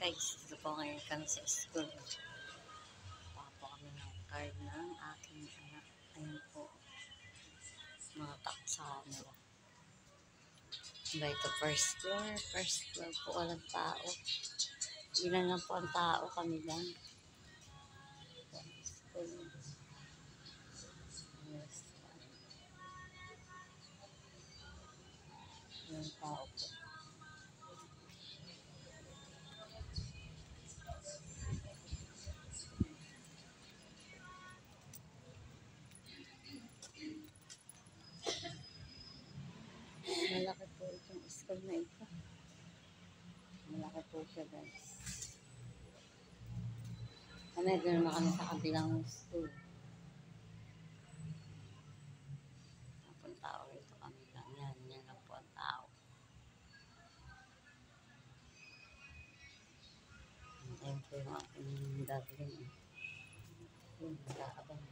Guys, dito po ngayon kami sa school. Kuha po kami ng card ng aking anak. Ayun po, mga taksa nila. Ito first floor. First floor po, walang tao. Ilan lang po ang tao, kami lang. School. Yes. Walang tao po. Malaki po itong school na ito. Malaki po siya, guys. Kami, doon naman kami sa kabilang school. Ang tao rito kami lang. Yan lang po ang tao. Ayun po yung aking darling. Yun, nag-aabang.